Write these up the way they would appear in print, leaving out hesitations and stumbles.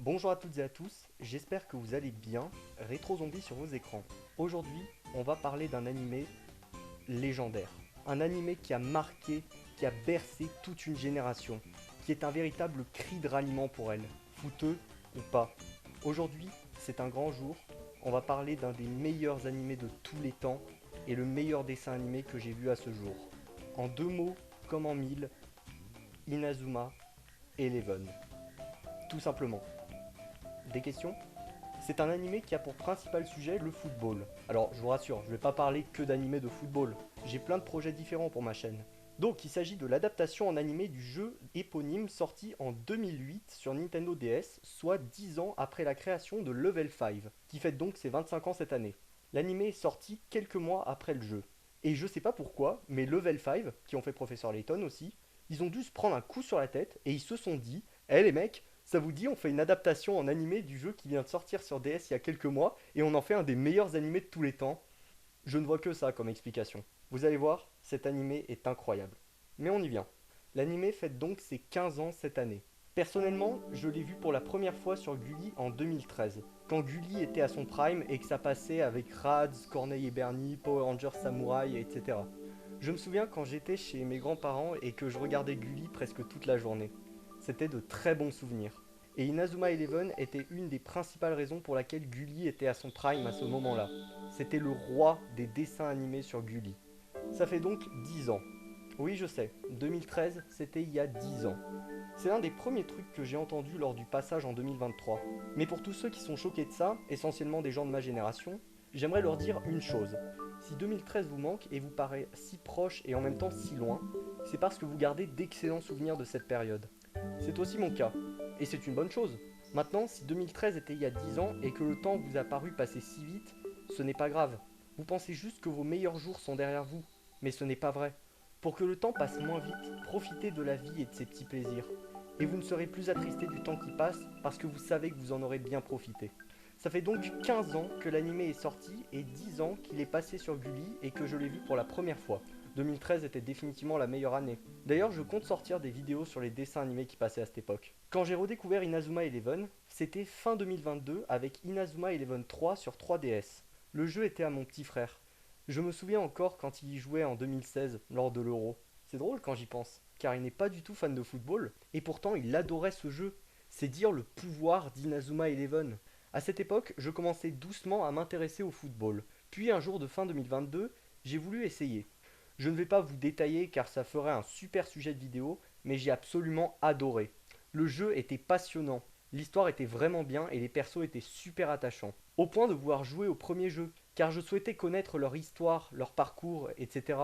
Bonjour à toutes et à tous, j'espère que vous allez bien. Rétro Zombie sur vos écrans. Aujourd'hui, on va parler d'un animé légendaire. Un animé qui a marqué, qui a bercé toute une génération, qui est un véritable cri de ralliement pour elle, fouteux ou pas. Aujourd'hui, c'est un grand jour. On va parler d'un des meilleurs animés de tous les temps et le meilleur dessin animé que j'ai vu à ce jour. En deux mots, comme en mille, Inazuma Eleven. Tout simplement. Des questions? C'est un animé qui a pour principal sujet le football. Alors, je vous rassure, je vais pas parler que d'animé de football. J'ai plein de projets différents pour ma chaîne. Donc, il s'agit de l'adaptation en animé du jeu éponyme sorti en 2008 sur Nintendo DS, soit 10 ans après la création de Level 5, qui fête donc ses 25 ans cette année. L'animé est sorti quelques mois après le jeu. Et je sais pas pourquoi, mais Level 5, qui ont fait Professeur Layton aussi, ils ont dû se prendre un coup sur la tête et ils se sont dit, eh les mecs, ça vous dit, on fait une adaptation en animé du jeu qui vient de sortir sur DS il y a quelques mois et on en fait un des meilleurs animés de tous les temps. Je ne vois que ça comme explication. Vous allez voir, cet animé est incroyable. Mais on y vient. L'animé fête donc ses 15 ans cette année. Personnellement, je l'ai vu pour la première fois sur Gulli en 2013, quand Gulli était à son prime et que ça passait avec Radz, Corneille et Bernie, Power Rangers Samouraï, etc. Je me souviens quand j'étais chez mes grands-parents et que je regardais Gulli presque toute la journée. C'était de très bons souvenirs. Et Inazuma Eleven était une des principales raisons pour laquelle Gulli était à son prime à ce moment-là. C'était le roi des dessins animés sur Gulli. Ça fait donc 10 ans. Oui, je sais, 2013, c'était il y a 10 ans. C'est l'un des premiers trucs que j'ai entendu lors du passage en 2023. Mais pour tous ceux qui sont choqués de ça, essentiellement des gens de ma génération, j'aimerais leur dire une chose. Si 2013 vous manque et vous paraît si proche et en même temps si loin, c'est parce que vous gardez d'excellents souvenirs de cette période. C'est aussi mon cas. Et c'est une bonne chose. Maintenant, si 2013 était il y a 10 ans et que le temps vous a paru passer si vite, ce n'est pas grave. Vous pensez juste que vos meilleurs jours sont derrière vous. Mais ce n'est pas vrai. Pour que le temps passe moins vite, profitez de la vie et de ses petits plaisirs. Et vous ne serez plus attristé du temps qui passe parce que vous savez que vous en aurez bien profité. Ça fait donc 15 ans que l'anime est sorti et 10 ans qu'il est passé sur Gulli et que je l'ai vu pour la première fois. 2013 était définitivement la meilleure année. D'ailleurs, je compte sortir des vidéos sur les dessins animés qui passaient à cette époque. Quand j'ai redécouvert Inazuma Eleven, c'était fin 2022 avec Inazuma Eleven 3 sur 3DS. Le jeu était à mon petit frère. Je me souviens encore quand il y jouait en 2016 lors de l'Euro. C'est drôle quand j'y pense, car il n'est pas du tout fan de football, et pourtant il adorait ce jeu. C'est dire le pouvoir d'Inazuma Eleven. À cette époque, je commençais doucement à m'intéresser au football. Puis un jour de fin 2022, j'ai voulu essayer. Je ne vais pas vous détailler car ça ferait un super sujet de vidéo, mais j'ai absolument adoré. Le jeu était passionnant, l'histoire était vraiment bien et les persos étaient super attachants. Au point de vouloir jouer au premier jeu, car je souhaitais connaître leur histoire, leur parcours, etc.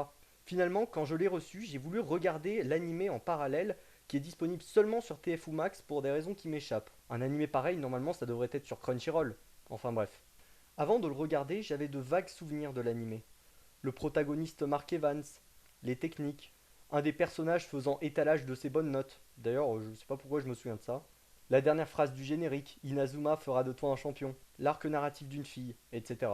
Finalement, quand je l'ai reçu, j'ai voulu regarder l'animé en parallèle qui est disponible seulement sur TFU Max pour des raisons qui m'échappent. Un animé pareil, normalement, ça devrait être sur Crunchyroll. Enfin bref. Avant de le regarder, j'avais de vagues souvenirs de l'animé. Le protagoniste Mark Evans, les techniques, un des personnages faisant étalage de ses bonnes notes. D'ailleurs, je sais pas pourquoi je me souviens de ça. La dernière phrase du générique, Inazuma fera de toi un champion, l'arc narratif d'une fille, etc.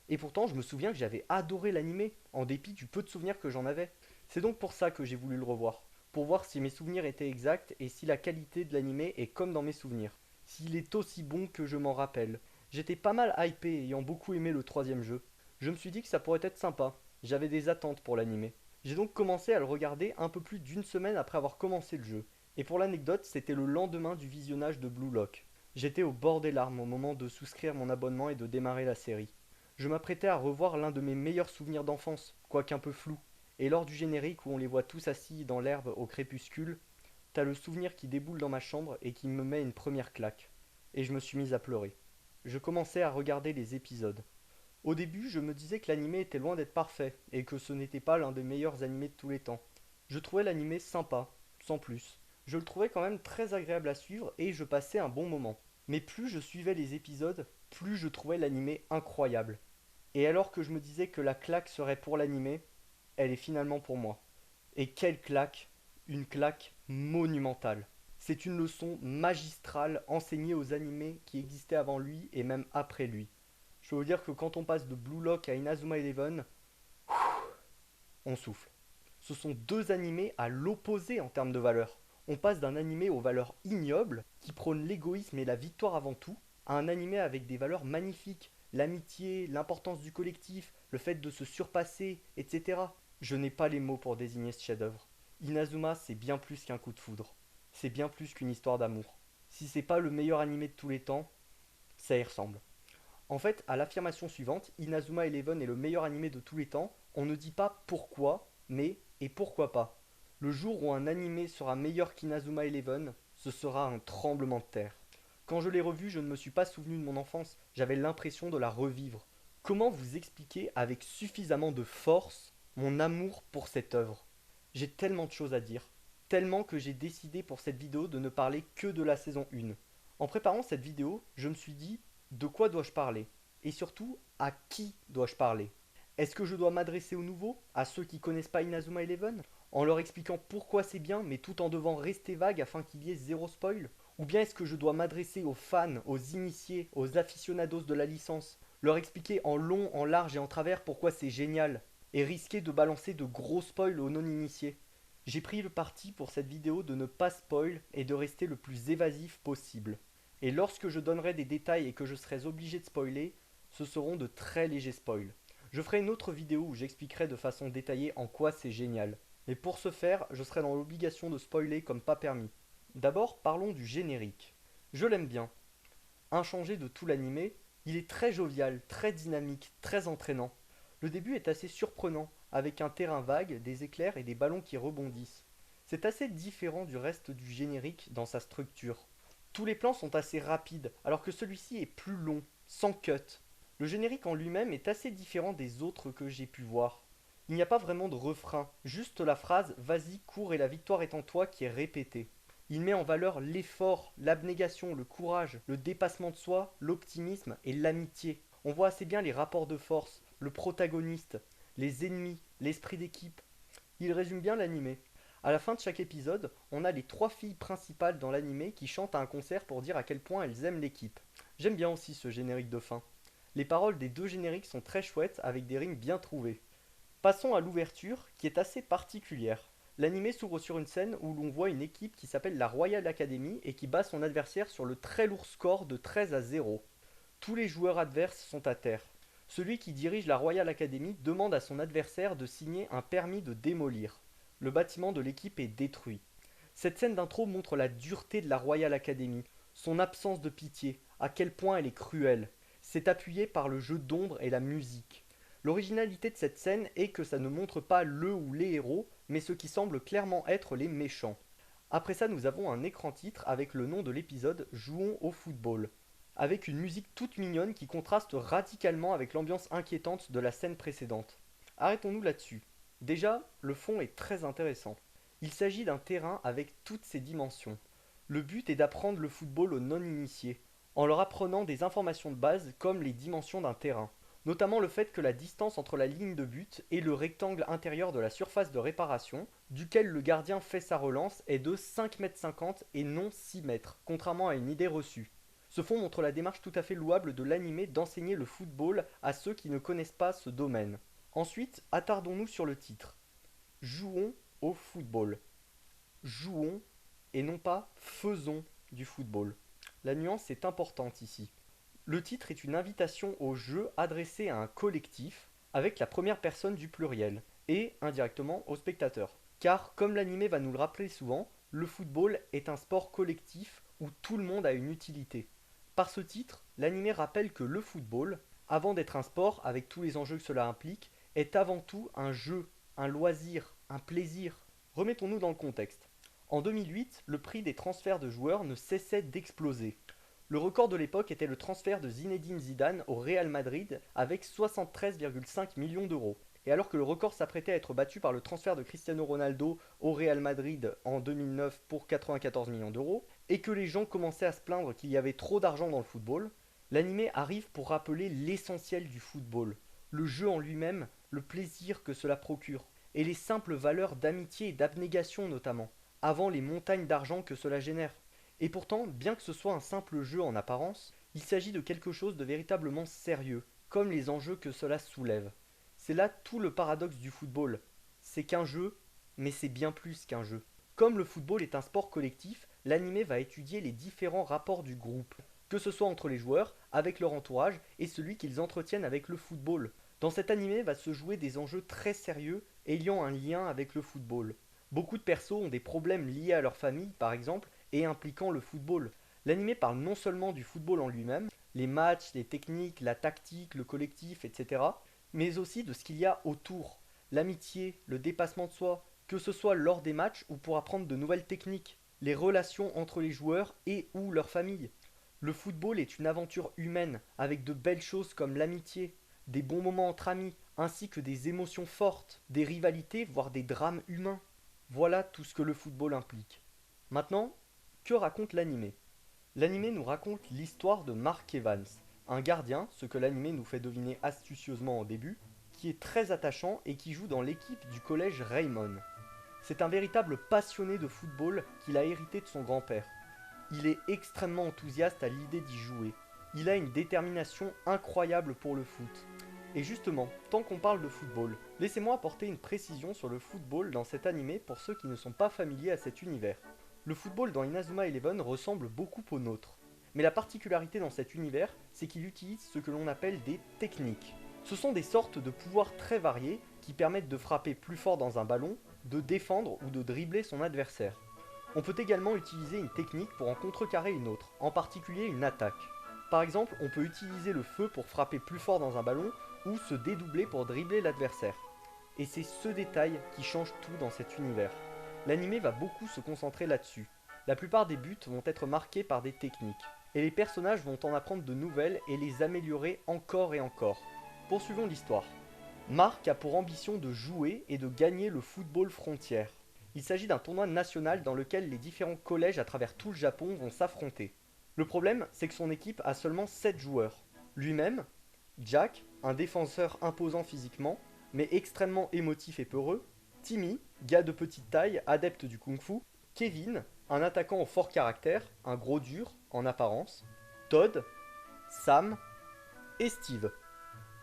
Et pourtant, je me souviens que j'avais adoré l'animé, en dépit du peu de souvenirs que j'en avais. C'est donc pour ça que j'ai voulu le revoir, pour voir si mes souvenirs étaient exacts et si la qualité de l'animé est comme dans mes souvenirs, s'il est aussi bon que je m'en rappelle. J'étais pas mal hypé ayant beaucoup aimé le troisième jeu. Je me suis dit que ça pourrait être sympa, j'avais des attentes pour l'animé. J'ai donc commencé à le regarder un peu plus d'une semaine après avoir commencé le jeu. Et pour l'anecdote, c'était le lendemain du visionnage de Blue Lock. J'étais au bord des larmes au moment de souscrire mon abonnement et de démarrer la série. Je m'apprêtais à revoir l'un de mes meilleurs souvenirs d'enfance, quoique un peu flou. Et lors du générique où on les voit tous assis dans l'herbe au crépuscule, t'as le souvenir qui déboule dans ma chambre et qui me met une première claque. Et je me suis mis à pleurer. Je commençais à regarder les épisodes. Au début, je me disais que l'animé était loin d'être parfait et que ce n'était pas l'un des meilleurs animés de tous les temps. Je trouvais l'animé sympa, sans plus. Je le trouvais quand même très agréable à suivre et je passais un bon moment. Mais plus je suivais les épisodes, plus je trouvais l'animé incroyable. Et alors que je me disais que la claque serait pour l'animé, elle est finalement pour moi. Et quelle claque! Une claque monumentale. C'est une leçon magistrale enseignée aux animés qui existaient avant lui et même après lui. Je peux vous dire que quand on passe de Blue Lock à Inazuma Eleven, on souffle. Ce sont deux animés à l'opposé en termes de valeur. On passe d'un animé aux valeurs ignobles, qui prône l'égoïsme et la victoire avant tout, à un animé avec des valeurs magnifiques, l'amitié, l'importance du collectif, le fait de se surpasser, etc. Je n'ai pas les mots pour désigner ce chef-d'œuvre. Inazuma, c'est bien plus qu'un coup de foudre. C'est bien plus qu'une histoire d'amour. Si c'est pas le meilleur animé de tous les temps, ça y ressemble. En fait, à l'affirmation suivante, Inazuma Eleven est le meilleur animé de tous les temps, on ne dit pas pourquoi, mais et pourquoi pas. Le jour où un animé sera meilleur qu'Inazuma Eleven, ce sera un tremblement de terre. Quand je l'ai revu, je ne me suis pas souvenu de mon enfance, j'avais l'impression de la revivre. Comment vous expliquer avec suffisamment de force mon amour pour cette œuvre? J'ai tellement de choses à dire, tellement que j'ai décidé pour cette vidéo de ne parler que de la saison 1. En préparant cette vidéo, je me suis dit de quoi dois-je parler? Et surtout, à qui dois-je parler? Est-ce que je dois m'adresser aux nouveaux, à ceux qui connaissent pas Inazuma Eleven, en leur expliquant pourquoi c'est bien, mais tout en devant rester vague afin qu'il y ait zéro spoil? Ou bien est-ce que je dois m'adresser aux fans, aux initiés, aux aficionados de la licence, leur expliquer en long, en large et en travers pourquoi c'est génial, et risquer de balancer de gros spoils aux non-initiés? J'ai pris le parti pour cette vidéo de ne pas spoil et de rester le plus évasif possible. Et lorsque je donnerai des détails et que je serai obligé de spoiler, ce seront de très légers spoils. Je ferai une autre vidéo où j'expliquerai de façon détaillée en quoi c'est génial. Mais pour ce faire, je serai dans l'obligation de spoiler comme pas permis. D'abord, parlons du générique. Je l'aime bien. Inchangé de tout l'animé, il est très jovial, très dynamique, très entraînant. Le début est assez surprenant, avec un terrain vague, des éclairs et des ballons qui rebondissent. C'est assez différent du reste du générique dans sa structure. Tous les plans sont assez rapides, alors que celui-ci est plus long, sans cut. Le générique en lui-même est assez différent des autres que j'ai pu voir. Il n'y a pas vraiment de refrain, juste la phrase "Vas-y, cours et la victoire est en toi" qui est répétée. Il met en valeur l'effort, l'abnégation, le courage, le dépassement de soi, l'optimisme et l'amitié. On voit assez bien les rapports de force, le protagoniste, les ennemis, l'esprit d'équipe. Il résume bien l'animé. À la fin de chaque épisode, on a les trois filles principales dans l'animé qui chantent à un concert pour dire à quel point elles aiment l'équipe. J'aime bien aussi ce générique de fin. Les paroles des deux génériques sont très chouettes avec des rimes bien trouvées. Passons à l'ouverture qui est assez particulière. L'animé s'ouvre sur une scène où l'on voit une équipe qui s'appelle la Royal Academy et qui bat son adversaire sur le très lourd score de 13-0. Tous les joueurs adverses sont à terre. Celui qui dirige la Royal Academy demande à son adversaire de signer un permis de démolir. Le bâtiment de l'équipe est détruit. Cette scène d'intro montre la dureté de la Royal Academy, son absence de pitié, à quel point elle est cruelle. C'est appuyé par le jeu d'ombre et la musique. L'originalité de cette scène est que ça ne montre pas le ou les héros, mais ce qui semble clairement être les méchants. Après ça, nous avons un écran titre avec le nom de l'épisode Jouons au football, avec une musique toute mignonne qui contraste radicalement avec l'ambiance inquiétante de la scène précédente. Arrêtons-nous là-dessus. Déjà, le fond est très intéressant. Il s'agit d'un terrain avec toutes ses dimensions. Le but est d'apprendre le football aux non-initiés, en leur apprenant des informations de base comme les dimensions d'un terrain, notamment le fait que la distance entre la ligne de but et le rectangle intérieur de la surface de réparation, duquel le gardien fait sa relance, est de 5,50 m et non 6 mètres, contrairement à une idée reçue. Ce fond montre la démarche tout à fait louable de l'animé d'enseigner le football à ceux qui ne connaissent pas ce domaine. Ensuite, attardons-nous sur le titre. Jouons au football. Jouons et non pas faisons du football. La nuance est importante ici. Le titre est une invitation au jeu adressée à un collectif avec la première personne du pluriel et indirectement au spectateur. Car comme l'animé va nous le rappeler souvent, le football est un sport collectif où tout le monde a une utilité. Par ce titre, l'animé rappelle que le football, avant d'être un sport avec tous les enjeux que cela implique, est avant tout un jeu, un loisir, un plaisir. Remettons-nous dans le contexte. En 2008, le prix des transferts de joueurs ne cessait d'exploser. Le record de l'époque était le transfert de Zinedine Zidane au Real Madrid avec 73,5 millions d'euros. Et alors que le record s'apprêtait à être battu par le transfert de Cristiano Ronaldo au Real Madrid en 2009 pour 94 millions d'euros, et que les gens commençaient à se plaindre qu'il y avait trop d'argent dans le football, l'animé arrive pour rappeler l'essentiel du football, le jeu en lui-même, le plaisir que cela procure, et les simples valeurs d'amitié et d'abnégation notamment, avant les montagnes d'argent que cela génère. Et pourtant, bien que ce soit un simple jeu en apparence, il s'agit de quelque chose de véritablement sérieux, comme les enjeux que cela soulève. C'est là tout le paradoxe du football. C'est qu'un jeu, mais c'est bien plus qu'un jeu. Comme le football est un sport collectif, l'anime va étudier les différents rapports du groupe, que ce soit entre les joueurs, avec leur entourage et celui qu'ils entretiennent avec le football. Dans cet animé va se jouer des enjeux très sérieux ayant un lien avec le football. Beaucoup de persos ont des problèmes liés à leur famille, par exemple, et impliquant le football. L'anime parle non seulement du football en lui-même, les matchs, les techniques, la tactique, le collectif, etc., mais aussi de ce qu'il y a autour, l'amitié, le dépassement de soi, que ce soit lors des matchs ou pour apprendre de nouvelles techniques, les relations entre les joueurs et ou leur famille. Le football est une aventure humaine, avec de belles choses comme l'amitié, des bons moments entre amis, ainsi que des émotions fortes, des rivalités, voire des drames humains. Voilà tout ce que le football implique. Maintenant, que raconte l'animé? L'animé nous raconte l'histoire de Mark Evans, un gardien, ce que l'animé nous fait deviner astucieusement au début, qui est très attachant et qui joue dans l'équipe du collège Raymond. C'est un véritable passionné de football qu'il a hérité de son grand-père. Il est extrêmement enthousiaste à l'idée d'y jouer. Il a une détermination incroyable pour le foot. Et justement, tant qu'on parle de football, laissez-moi apporter une précision sur le football dans cet animé pour ceux qui ne sont pas familiers à cet univers. Le football dans Inazuma Eleven ressemble beaucoup au nôtre. Mais la particularité dans cet univers, c'est qu'il utilise ce que l'on appelle des techniques. Ce sont des sortes de pouvoirs très variés qui permettent de frapper plus fort dans un ballon, de défendre ou de dribbler son adversaire. On peut également utiliser une technique pour en contrecarrer une autre, en particulier une attaque. Par exemple, on peut utiliser le feu pour frapper plus fort dans un ballon ou se dédoubler pour dribbler l'adversaire. Et c'est ce détail qui change tout dans cet univers. L'anime va beaucoup se concentrer là-dessus. La plupart des buts vont être marqués par des techniques, et les personnages vont en apprendre de nouvelles et les améliorer encore et encore. Poursuivons l'histoire. Mark a pour ambition de jouer et de gagner le football frontière. Il s'agit d'un tournoi national dans lequel les différents collèges à travers tout le Japon vont s'affronter. Le problème, c'est que son équipe a seulement 7 joueurs. Lui-même, Jack, un défenseur imposant physiquement, mais extrêmement émotif et peureux, Timmy, gars de petite taille, adepte du kung-fu, Kevin, un attaquant au fort caractère, un gros dur en apparence, Todd, Sam et Steve.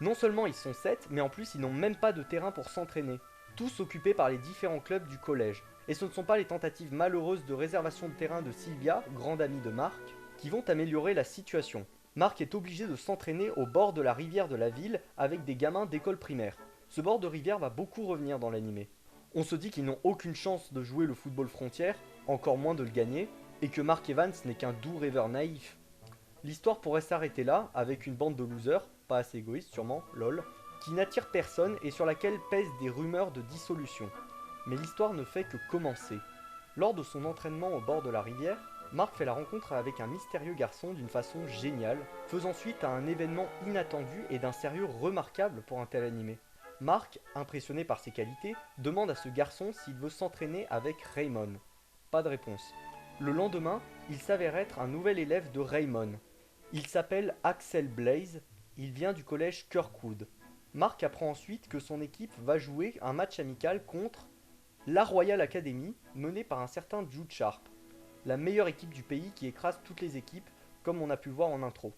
Non seulement ils sont 7, mais en plus ils n'ont même pas de terrain pour s'entraîner, tous occupés par les différents clubs du collège. Et ce ne sont pas les tentatives malheureuses de réservation de terrain de Sylvia, grande amie de Mark, qui vont améliorer la situation. Mark est obligé de s'entraîner au bord de la rivière de la ville avec des gamins d'école primaire. Ce bord de rivière va beaucoup revenir dans l'animé. On se dit qu'ils n'ont aucune chance de jouer le football frontière, encore moins de le gagner, et que Mark Evans n'est qu'un doux rêveur naïf. L'histoire pourrait s'arrêter là, avec une bande de losers, pas assez égoïstes sûrement, lol, qui n'attire personne et sur laquelle pèsent des rumeurs de dissolution. Mais l'histoire ne fait que commencer. Lors de son entraînement au bord de la rivière, Mark fait la rencontre avec un mystérieux garçon d'une façon géniale, faisant suite à un événement inattendu et d'un sérieux remarquable pour un tel animé. Mark, impressionné par ses qualités, demande à ce garçon s'il veut s'entraîner avec Raymond. Pas de réponse. Le lendemain, il s'avère être un nouvel élève de Raymond. Il s'appelle Axel Blaze, il vient du collège Kirkwood. Mark apprend ensuite que son équipe va jouer un match amical contre la Royal Academy, menée par un certain Jude Sharp, la meilleure équipe du pays qui écrase toutes les équipes, comme on a pu le voir en intro.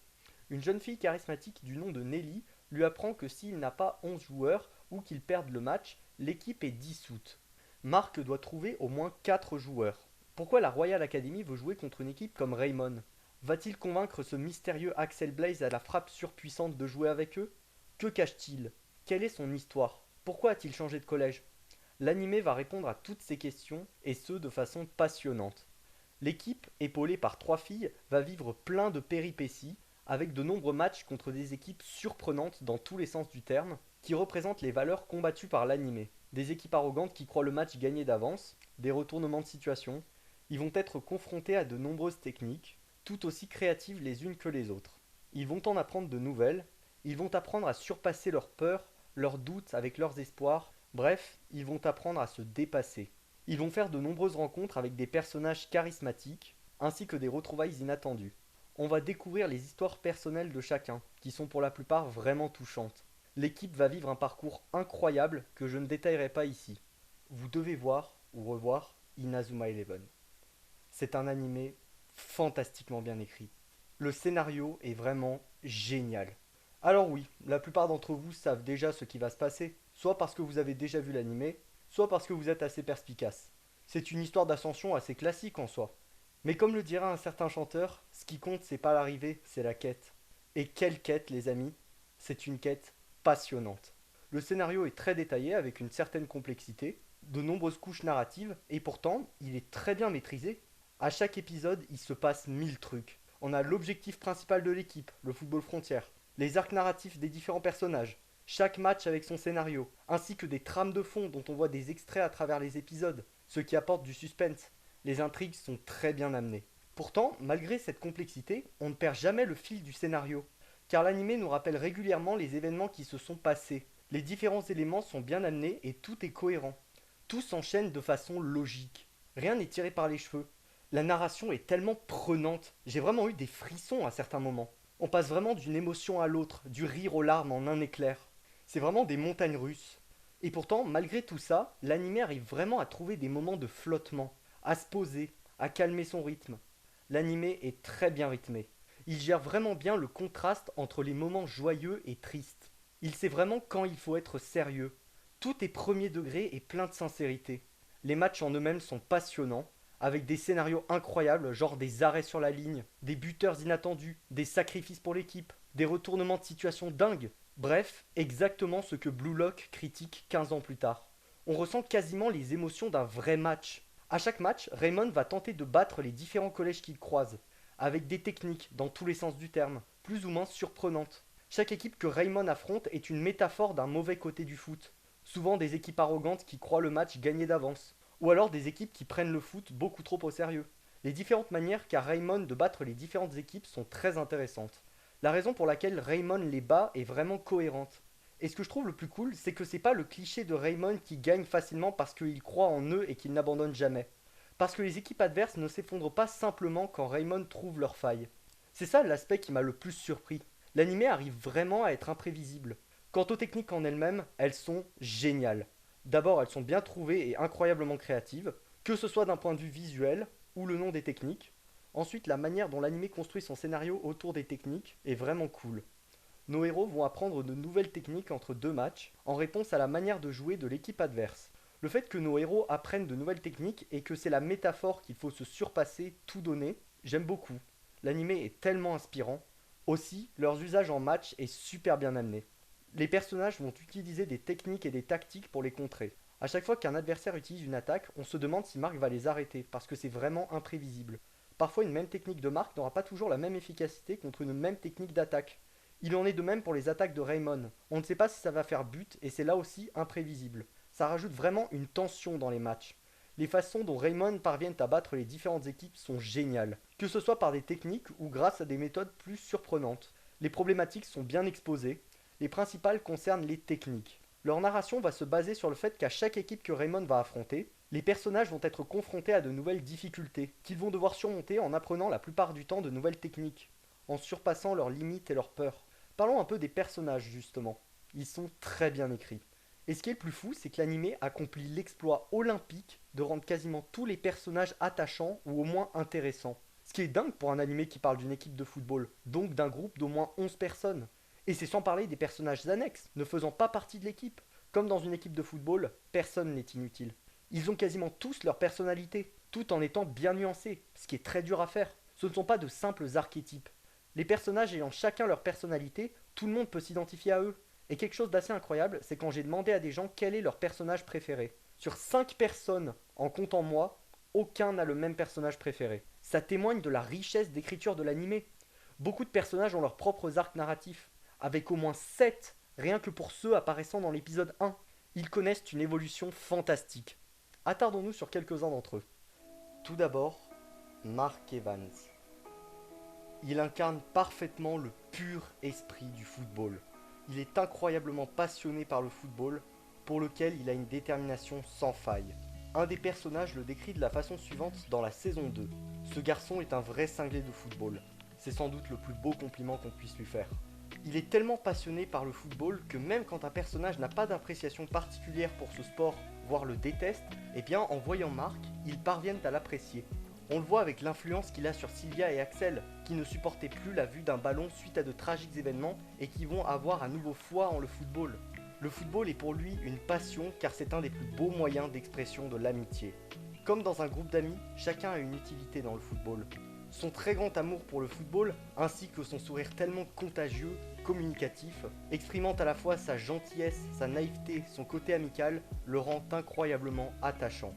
Une jeune fille charismatique du nom de Nelly lui apprend que s'il n'a pas 11 joueurs ou qu'ils perdent le match, l'équipe est dissoute. Mark doit trouver au moins 4 joueurs. Pourquoi la Royal Academy veut jouer contre une équipe comme Raymond? Va-t-il convaincre ce mystérieux Axel Blaze à la frappe surpuissante de jouer avec eux? Que cache-t-il? Quelle est son histoire? Pourquoi a-t-il changé de collège? L'animé va répondre à toutes ces questions, et ce de façon passionnante. L'équipe, épaulée par 3 filles, va vivre plein de péripéties, avec de nombreux matchs contre des équipes surprenantes dans tous les sens du terme, qui représentent les valeurs combattues par l'animé. Des équipes arrogantes qui croient le match gagné d'avance, des retournements de situation. Ils vont être confrontés à de nombreuses techniques, tout aussi créatives les unes que les autres. Ils vont en apprendre de nouvelles, ils vont apprendre à surpasser leurs peurs, leurs doutes avec leurs espoirs, bref, ils vont apprendre à se dépasser. Ils vont faire de nombreuses rencontres avec des personnages charismatiques, ainsi que des retrouvailles inattendues. On va découvrir les histoires personnelles de chacun, qui sont pour la plupart vraiment touchantes. L'équipe va vivre un parcours incroyable que je ne détaillerai pas ici. Vous devez voir ou revoir Inazuma Eleven. C'est un animé fantastiquement bien écrit. Le scénario est vraiment génial. Alors oui, la plupart d'entre vous savent déjà ce qui va se passer, soit parce que vous avez déjà vu l'animé, soit parce que vous êtes assez perspicace. C'est une histoire d'ascension assez classique en soi. Mais comme le dira un certain chanteur, ce qui compte c'est pas l'arrivée, c'est la quête. Et quelle quête les amis? C'est une quête passionnante. Le scénario est très détaillé avec une certaine complexité, de nombreuses couches narratives, et pourtant il est très bien maîtrisé. À chaque épisode, il se passe 1000 trucs. On a l'objectif principal de l'équipe, le football frontière, les arcs narratifs des différents personnages, chaque match avec son scénario, ainsi que des trames de fond dont on voit des extraits à travers les épisodes, ce qui apporte du suspense. Les intrigues sont très bien amenées. Pourtant, malgré cette complexité, on ne perd jamais le fil du scénario, car l'anime nous rappelle régulièrement les événements qui se sont passés. Les différents éléments sont bien amenés et tout est cohérent. Tout s'enchaîne de façon logique. Rien n'est tiré par les cheveux. La narration est tellement prenante, j'ai vraiment eu des frissons à certains moments. On passe vraiment d'une émotion à l'autre, du rire aux larmes en un éclair. C'est vraiment des montagnes russes. Et pourtant, malgré tout ça, l'anime arrive vraiment à trouver des moments de flottement, à se poser, à calmer son rythme. L'anime est très bien rythmé. Il gère vraiment bien le contraste entre les moments joyeux et tristes. Il sait vraiment quand il faut être sérieux. Tout est premier degré et plein de sincérité. Les matchs en eux-mêmes sont passionnants, avec des scénarios incroyables, genre des arrêts sur la ligne, des buteurs inattendus, des sacrifices pour l'équipe, des retournements de situation dingues. Bref, exactement ce que Blue Lock critique 15 ans plus tard. On ressent quasiment les émotions d'un vrai match. À chaque match, Raymond va tenter de battre les différents collèges qu'il croise, avec des techniques, dans tous les sens du terme, plus ou moins surprenantes. Chaque équipe que Raymond affronte est une métaphore d'un mauvais côté du foot. Souvent des équipes arrogantes qui croient le match gagné d'avance, ou alors des équipes qui prennent le foot beaucoup trop au sérieux. Les différentes manières qu'a Raymond de battre les différentes équipes sont très intéressantes. La raison pour laquelle Raymond les bat est vraiment cohérente. Et ce que je trouve le plus cool, c'est que c'est pas le cliché de Raymond qui gagne facilement parce qu'il croit en eux et qu'il n'abandonne jamais. Parce que les équipes adverses ne s'effondrent pas simplement quand Raymond trouve leur faille. C'est ça l'aspect qui m'a le plus surpris. L'anime arrive vraiment à être imprévisible. Quant aux techniques en elles-mêmes, elles sont géniales. D'abord, elles sont bien trouvées et incroyablement créatives, que ce soit d'un point de vue visuel ou le nom des techniques. Ensuite, la manière dont l'anime construit son scénario autour des techniques est vraiment cool. Nos héros vont apprendre de nouvelles techniques entre deux matchs en réponse à la manière de jouer de l'équipe adverse. Le fait que nos héros apprennent de nouvelles techniques et que c'est la métaphore qu'il faut se surpasser, tout donner, j'aime beaucoup. L'anime est tellement inspirant. Aussi, leurs usages en match est super bien amené. Les personnages vont utiliser des techniques et des tactiques pour les contrer. À chaque fois qu'un adversaire utilise une attaque, on se demande si Mark va les arrêter, parce que c'est vraiment imprévisible. Parfois, une même technique de Mark n'aura pas toujours la même efficacité contre une même technique d'attaque. Il en est de même pour les attaques de Raymond. On ne sait pas si ça va faire but, et c'est là aussi imprévisible. Ça rajoute vraiment une tension dans les matchs. Les façons dont Raymond parviennent à battre les différentes équipes sont géniales, que ce soit par des techniques ou grâce à des méthodes plus surprenantes. Les problématiques sont bien exposées, les principales concernent les techniques. Leur narration va se baser sur le fait qu'à chaque équipe que Raymond va affronter, les personnages vont être confrontés à de nouvelles difficultés, qu'ils vont devoir surmonter en apprenant la plupart du temps de nouvelles techniques, en surpassant leurs limites et leurs peurs. Parlons un peu des personnages justement. Ils sont très bien écrits. Et ce qui est le plus fou, c'est que l'anime accomplit l'exploit olympique de rendre quasiment tous les personnages attachants ou au moins intéressants. Ce qui est dingue pour un anime qui parle d'une équipe de football, donc d'un groupe d'au moins 11 personnes. Et c'est sans parler des personnages annexes, ne faisant pas partie de l'équipe. Comme dans une équipe de football, personne n'est inutile. Ils ont quasiment tous leur personnalité, tout en étant bien nuancés, ce qui est très dur à faire. Ce ne sont pas de simples archétypes. Les personnages ayant chacun leur personnalité, tout le monde peut s'identifier à eux. Et quelque chose d'assez incroyable, c'est quand j'ai demandé à des gens quel est leur personnage préféré. Sur 5 personnes, en comptant moi, aucun n'a le même personnage préféré. Ça témoigne de la richesse d'écriture de l'animé. Beaucoup de personnages ont leurs propres arcs narratifs, avec au moins 7, rien que pour ceux apparaissant dans l'épisode 1. Ils connaissent une évolution fantastique. Attardons-nous sur quelques-uns d'entre eux. Tout d'abord, Mark Evans. Il incarne parfaitement le pur esprit du football. Il est incroyablement passionné par le football, pour lequel il a une détermination sans faille. Un des personnages le décrit de la façon suivante dans la saison 2. Ce garçon est un vrai cinglé de football. C'est sans doute le plus beau compliment qu'on puisse lui faire. Il est tellement passionné par le football que même quand un personnage n'a pas d'appréciation particulière pour ce sport, voire le déteste, eh bien en voyant Mark, ils parviennent à l'apprécier. On le voit avec l'influence qu'il a sur Sylvia et Axel, qui ne supportaient plus la vue d'un ballon suite à de tragiques événements et qui vont avoir à nouveau foi en le football. Le football est pour lui une passion car c'est un des plus beaux moyens d'expression de l'amitié. Comme dans un groupe d'amis, chacun a une utilité dans le football. Son très grand amour pour le football, ainsi que son sourire tellement contagieux, communicatif, exprimant à la fois sa gentillesse, sa naïveté, son côté amical, le rend incroyablement attachant.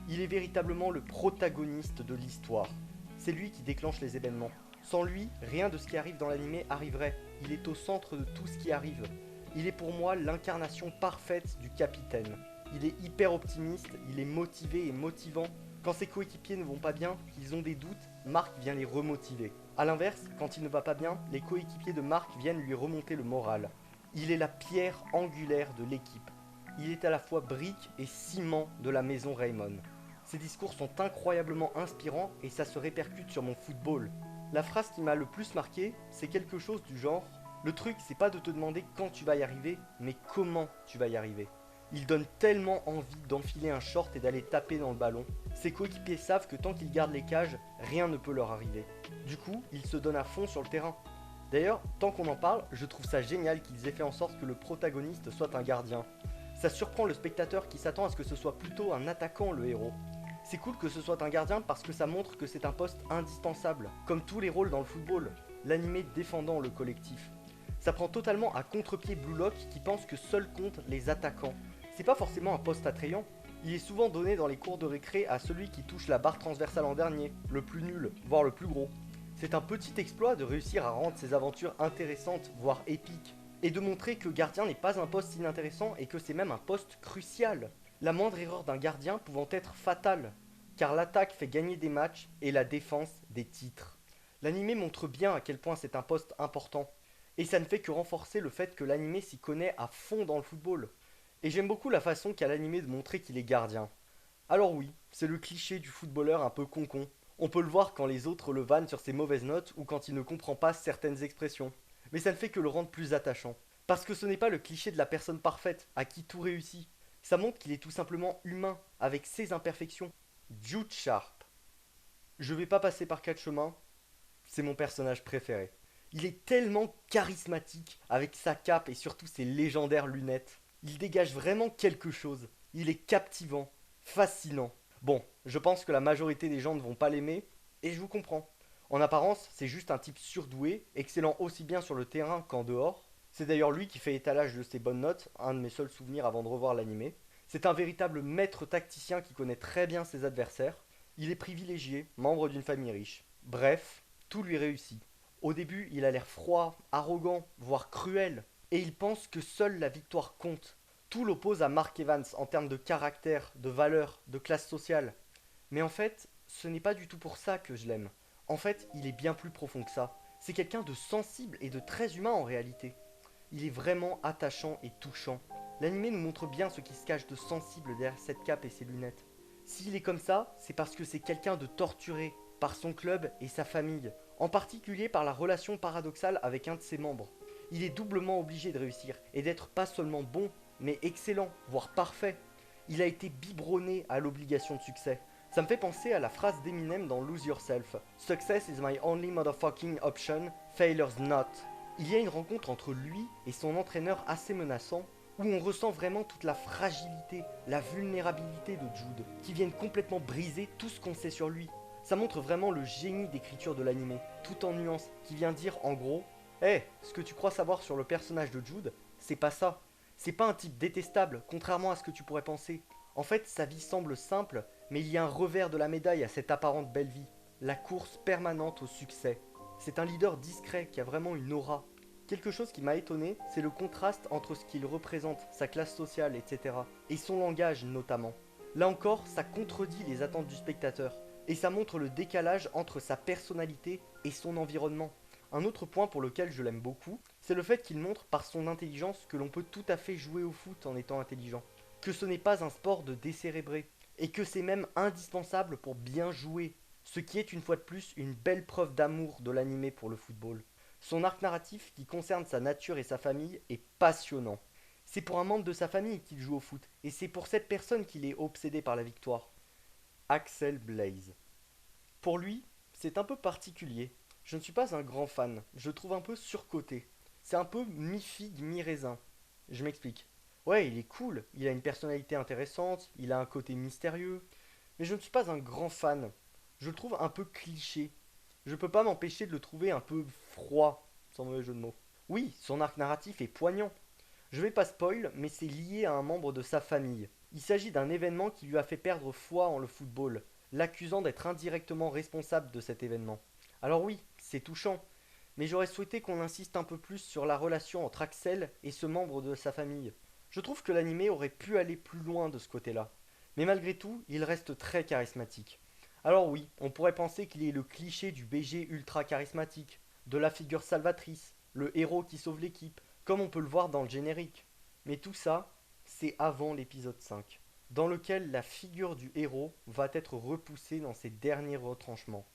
Il est véritablement le protagoniste de l'histoire. C'est lui qui déclenche les événements. Sans lui, rien de ce qui arrive dans l'anime arriverait. Il est au centre de tout ce qui arrive. Il est pour moi l'incarnation parfaite du capitaine. Il est hyper optimiste, il est motivé et motivant. Quand ses coéquipiers ne vont pas bien, qu'ils ont des doutes, Marc vient les remotiver. A l'inverse, quand il ne va pas bien, les coéquipiers de Marc viennent lui remonter le moral. Il est la pierre angulaire de l'équipe. Il est à la fois brique et ciment de la maison Raymond. Ses discours sont incroyablement inspirants et ça se répercute sur mon football. La phrase qui m'a le plus marqué, c'est quelque chose du genre: le truc, c'est pas de te demander quand tu vas y arriver, mais comment tu vas y arriver. Il donne tellement envie d'enfiler un short et d'aller taper dans le ballon. Ses coéquipiers savent que tant qu'ils gardent les cages, rien ne peut leur arriver. Du coup, ils se donnent à fond sur le terrain. D'ailleurs, tant qu'on en parle, je trouve ça génial qu'ils aient fait en sorte que le protagoniste soit un gardien. Ça surprend le spectateur qui s'attend à ce que ce soit plutôt un attaquant le héros. C'est cool que ce soit un gardien parce que ça montre que c'est un poste indispensable, comme tous les rôles dans le football, l'animé défendant le collectif. Ça prend totalement à contre-pied Blue Lock qui pense que seuls comptent les attaquants. C'est pas forcément un poste attrayant, il est souvent donné dans les cours de récré à celui qui touche la barre transversale en dernier, le plus nul, voire le plus gros. C'est un petit exploit de réussir à rendre ces aventures intéressantes, voire épiques, et de montrer que gardien n'est pas un poste inintéressant et que c'est même un poste crucial. La moindre erreur d'un gardien pouvant être fatale, car l'attaque fait gagner des matchs et la défense des titres. L'animé montre bien à quel point c'est un poste important, et ça ne fait que renforcer le fait que l'animé s'y connaît à fond dans le football. Et j'aime beaucoup la façon qu'a l'animé de montrer qu'il est gardien. Alors oui, c'est le cliché du footballeur un peu concon. On peut le voir quand les autres le vannent sur ses mauvaises notes ou quand il ne comprend pas certaines expressions. Mais ça ne fait que le rendre plus attachant. Parce que ce n'est pas le cliché de la personne parfaite, à qui tout réussit. Ça montre qu'il est tout simplement humain, avec ses imperfections. Jude Sharp. Je vais pas passer par quatre chemins, c'est mon personnage préféré. Il est tellement charismatique, avec sa cape et surtout ses légendaires lunettes. Il dégage vraiment quelque chose. Il est captivant, fascinant. Bon, je pense que la majorité des gens ne vont pas l'aimer, et je vous comprends. En apparence, c'est juste un type surdoué, excellent aussi bien sur le terrain qu'en dehors. C'est d'ailleurs lui qui fait étalage de ses bonnes notes, un de mes seuls souvenirs avant de revoir l'animé. C'est un véritable maître tacticien qui connaît très bien ses adversaires. Il est privilégié, membre d'une famille riche. Bref, tout lui réussit. Au début, il a l'air froid, arrogant, voire cruel, et il pense que seule la victoire compte. Tout l'oppose à Mark Evans en termes de caractère, de valeur, de classe sociale. Mais en fait, ce n'est pas du tout pour ça que je l'aime. En fait, il est bien plus profond que ça. C'est quelqu'un de sensible et de très humain en réalité. Il est vraiment attachant et touchant. L'anime nous montre bien ce qui se cache de sensible derrière cette cape et ses lunettes. S'il est comme ça, c'est parce que c'est quelqu'un de torturé par son club et sa famille, en particulier par la relation paradoxale avec un de ses membres. Il est doublement obligé de réussir et d'être pas seulement bon, mais excellent, voire parfait. Il a été biberonné à l'obligation de succès. Ça me fait penser à la phrase d'Eminem dans Lose Yourself. Success is my only motherfucking option, failure's not. Il y a une rencontre entre lui et son entraîneur assez menaçant, où on ressent vraiment toute la fragilité, la vulnérabilité de Jude, qui viennent complètement briser tout ce qu'on sait sur lui. Ça montre vraiment le génie d'écriture de l'anime, tout en nuances, qui vient dire en gros: Hey, ce que tu crois savoir sur le personnage de Jude, c'est pas ça. C'est pas un type détestable, contrairement à ce que tu pourrais penser. En fait, sa vie semble simple, mais il y a un revers de la médaille à cette apparente belle vie. La course permanente au succès. C'est un leader discret qui a vraiment une aura. Quelque chose qui m'a étonné, c'est le contraste entre ce qu'il représente, sa classe sociale, etc. et son langage notamment. Là encore, ça contredit les attentes du spectateur, et ça montre le décalage entre sa personnalité et son environnement. Un autre point pour lequel je l'aime beaucoup, c'est le fait qu'il montre par son intelligence que l'on peut tout à fait jouer au foot en étant intelligent. Que ce n'est pas un sport de décérébré, et que c'est même indispensable pour bien jouer. Ce qui est une fois de plus une belle preuve d'amour de l'animé pour le football. Son arc narratif qui concerne sa nature et sa famille est passionnant. C'est pour un membre de sa famille qu'il joue au foot, et c'est pour cette personne qu'il est obsédé par la victoire. Axel Blaze. Pour lui, c'est un peu particulier. Je ne suis pas un grand fan, je le trouve un peu surcoté. C'est un peu mi-figue, mi-raisin. Je m'explique. Ouais, il est cool, il a une personnalité intéressante, il a un côté mystérieux, mais je ne suis pas un grand fan. Je le trouve un peu cliché. Je peux pas m'empêcher de le trouver un peu froid, sans mauvais jeu de mots. Oui, son arc narratif est poignant. Je vais pas spoil, mais c'est lié à un membre de sa famille. Il s'agit d'un événement qui lui a fait perdre foi en le football, l'accusant d'être indirectement responsable de cet événement. Alors oui, c'est touchant, mais j'aurais souhaité qu'on insiste un peu plus sur la relation entre Axel et ce membre de sa famille. Je trouve que l'animé aurait pu aller plus loin de ce côté-là. Mais malgré tout, il reste très charismatique. Alors oui, on pourrait penser qu'il est le cliché du BG ultra charismatique, de la figure salvatrice, le héros qui sauve l'équipe, comme on peut le voir dans le générique. Mais tout ça, c'est avant l'épisode 5, dans lequel la figure du héros va être repoussée dans ses derniers retranchements.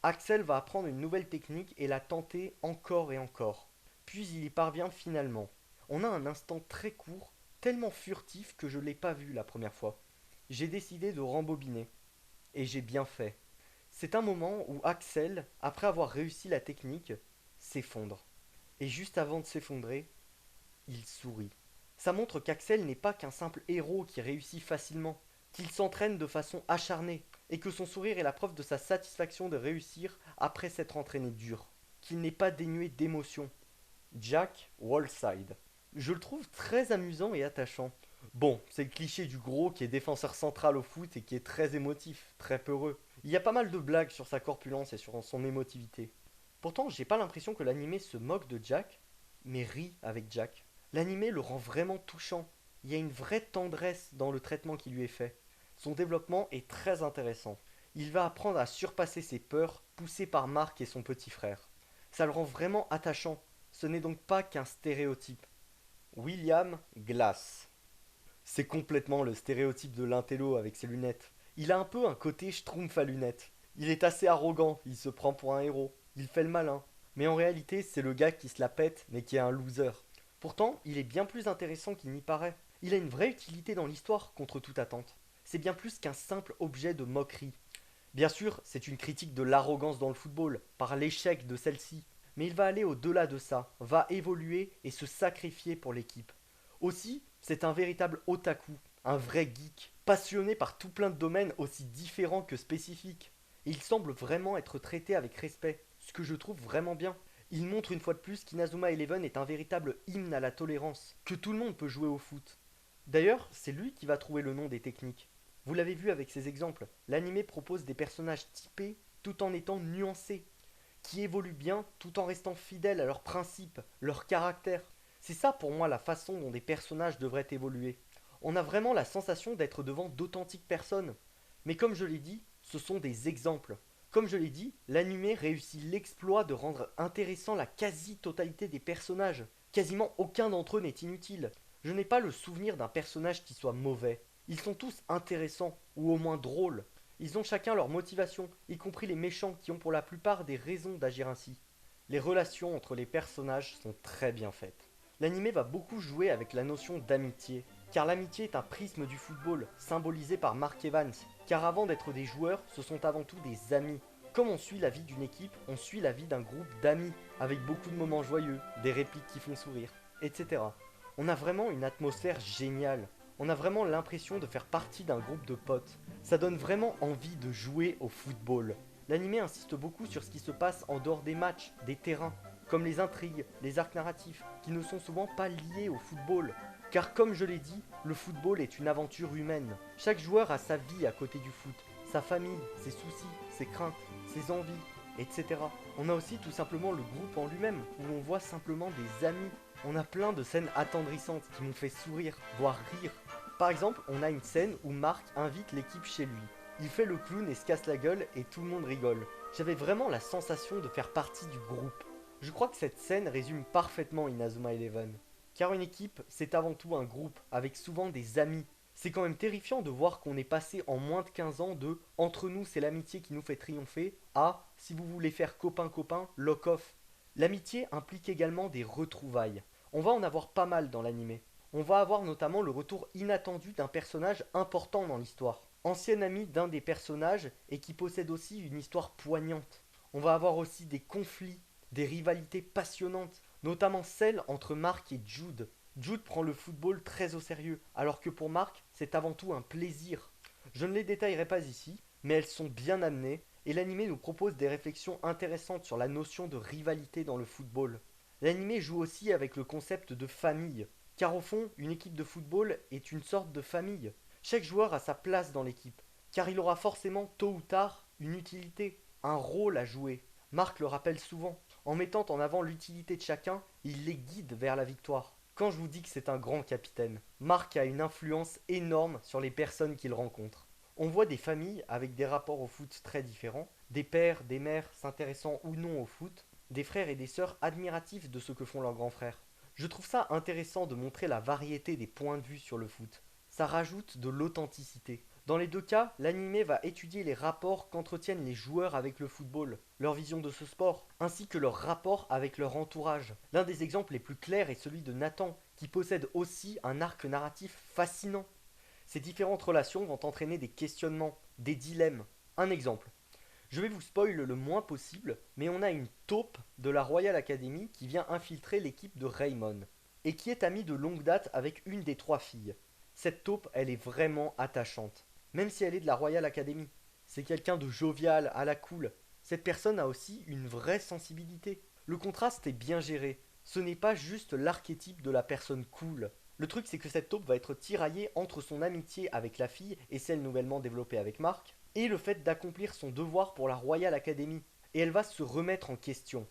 Axel va apprendre une nouvelle technique et la tenter encore et encore. Puis il y parvient finalement. On a un instant très court, tellement furtif que je ne l'ai pas vu la première fois. J'ai décidé de rembobiner. Et j'ai bien fait. C'est un moment où Axel, après avoir réussi la technique, s'effondre. Et juste avant de s'effondrer, il sourit. Ça montre qu'Axel n'est pas qu'un simple héros qui réussit facilement, qu'il s'entraîne de façon acharnée, et que son sourire est la preuve de sa satisfaction de réussir après s'être entraîné dur, qu'il n'est pas dénué d'émotion. Jack Wallside. Je le trouve très amusant et attachant. Bon, c'est le cliché du gros qui est défenseur central au foot et qui est très émotif, très peureux. Il y a pas mal de blagues sur sa corpulence et sur son émotivité. Pourtant, j'ai pas l'impression que l'animé se moque de Jack, mais rit avec Jack. L'animé le rend vraiment touchant. Il y a une vraie tendresse dans le traitement qui lui est fait. Son développement est très intéressant. Il va apprendre à surpasser ses peurs, poussé par Mark et son petit frère. Ça le rend vraiment attachant. Ce n'est donc pas qu'un stéréotype. William Glass. C'est complètement le stéréotype de l'intello avec ses lunettes. Il a un peu un côté schtroumpf à lunettes. Il est assez arrogant, il se prend pour un héros, il fait le malin. Mais en réalité, c'est le gars qui se la pète, mais qui est un loser. Pourtant, il est bien plus intéressant qu'il n'y paraît. Il a une vraie utilité dans l'histoire, contre toute attente. C'est bien plus qu'un simple objet de moquerie. Bien sûr, c'est une critique de l'arrogance dans le football, par l'échec de celle-ci. Mais il va aller au-delà de ça, va évoluer et se sacrifier pour l'équipe. Aussi, c'est un véritable otaku, un vrai geek, passionné par tout plein de domaines aussi différents que spécifiques. Et il semble vraiment être traité avec respect, ce que je trouve vraiment bien. Il montre une fois de plus qu'Inazuma Eleven est un véritable hymne à la tolérance, que tout le monde peut jouer au foot. D'ailleurs, c'est lui qui va trouver le nom des techniques. Vous l'avez vu avec ses exemples, l'anime propose des personnages typés tout en étant nuancés, qui évoluent bien tout en restant fidèles à leurs principes, leur caractère. C'est ça pour moi la façon dont des personnages devraient évoluer. On a vraiment la sensation d'être devant d'authentiques personnes. Mais comme je l'ai dit, ce sont des exemples. Comme je l'ai dit, l'anime réussit l'exploit de rendre intéressant la quasi-totalité des personnages. Quasiment aucun d'entre eux n'est inutile. Je n'ai pas le souvenir d'un personnage qui soit mauvais. Ils sont tous intéressants, ou au moins drôles. Ils ont chacun leur motivation, y compris les méchants qui ont pour la plupart des raisons d'agir ainsi. Les relations entre les personnages sont très bien faites. L'anime va beaucoup jouer avec la notion d'amitié, car l'amitié est un prisme du football, symbolisé par Mark Evans, car avant d'être des joueurs, ce sont avant tout des amis. Comme on suit la vie d'une équipe, on suit la vie d'un groupe d'amis, avec beaucoup de moments joyeux, des répliques qui font sourire, etc. On a vraiment une atmosphère géniale. On a vraiment l'impression de faire partie d'un groupe de potes. Ça donne vraiment envie de jouer au football. L'anime insiste beaucoup sur ce qui se passe en dehors des matchs, des terrains, comme les intrigues, les arcs narratifs, qui ne sont souvent pas liés au football. Car comme je l'ai dit, le football est une aventure humaine. Chaque joueur a sa vie à côté du foot, sa famille, ses soucis, ses craintes, ses envies, etc. On a aussi tout simplement le groupe en lui-même, où l'on voit simplement des amis. On a plein de scènes attendrissantes qui m'ont fait sourire, voire rire. Par exemple, on a une scène où Mark invite l'équipe chez lui. Il fait le clown et se casse la gueule et tout le monde rigole. J'avais vraiment la sensation de faire partie du groupe. Je crois que cette scène résume parfaitement Inazuma Eleven. Car une équipe, c'est avant tout un groupe, avec souvent des amis. C'est quand même terrifiant de voir qu'on est passé en moins de 15 ans de entre nous c'est l'amitié qui nous fait triompher à si vous voulez faire copain-copain, lock-off. L'amitié implique également des retrouvailles. On va en avoir pas mal dans l'anime. On va avoir notamment le retour inattendu d'un personnage important dans l'histoire. Ancien ami d'un des personnages et qui possède aussi une histoire poignante. On va avoir aussi des conflits, des rivalités passionnantes, notamment celle entre Mark et Jude. Jude prend le football très au sérieux, alors que pour Mark, c'est avant tout un plaisir. Je ne les détaillerai pas ici, mais elles sont bien amenées, et l'anime nous propose des réflexions intéressantes sur la notion de rivalité dans le football. L'anime joue aussi avec le concept de famille, car au fond, une équipe de football est une sorte de famille. Chaque joueur a sa place dans l'équipe, car il aura forcément tôt ou tard une utilité, un rôle à jouer. Marc le rappelle souvent, en mettant en avant l'utilité de chacun, il les guide vers la victoire. Quand je vous dis que c'est un grand capitaine, Marc a une influence énorme sur les personnes qu'il rencontre. On voit des familles avec des rapports au foot très différents, des pères, des mères s'intéressant ou non au foot, des frères et des sœurs admiratifs de ce que font leurs grands frères. Je trouve ça intéressant de montrer la variété des points de vue sur le foot. Ça rajoute de l'authenticité. Dans les deux cas, l'anime va étudier les rapports qu'entretiennent les joueurs avec le football, leur vision de ce sport, ainsi que leur rapport avec leur entourage. L'un des exemples les plus clairs est celui de Nathan, qui possède aussi un arc narratif fascinant. Ces différentes relations vont entraîner des questionnements, des dilemmes. Un exemple. Je vais vous spoil le moins possible, mais on a une taupe de la Royal Academy qui vient infiltrer l'équipe de Raymond, et qui est amie de longue date avec une des trois filles. Cette taupe, elle est vraiment attachante, même si elle est de la Royal Academy. C'est quelqu'un de jovial, à la cool. Cette personne a aussi une vraie sensibilité. Le contraste est bien géré. Ce n'est pas juste l'archétype de la personne cool. Le truc, c'est que cette taupe va être tiraillée entre son amitié avec la fille et celle nouvellement développée avec Marc, et le fait d'accomplir son devoir pour la Royal Academy. Et elle va se remettre en question.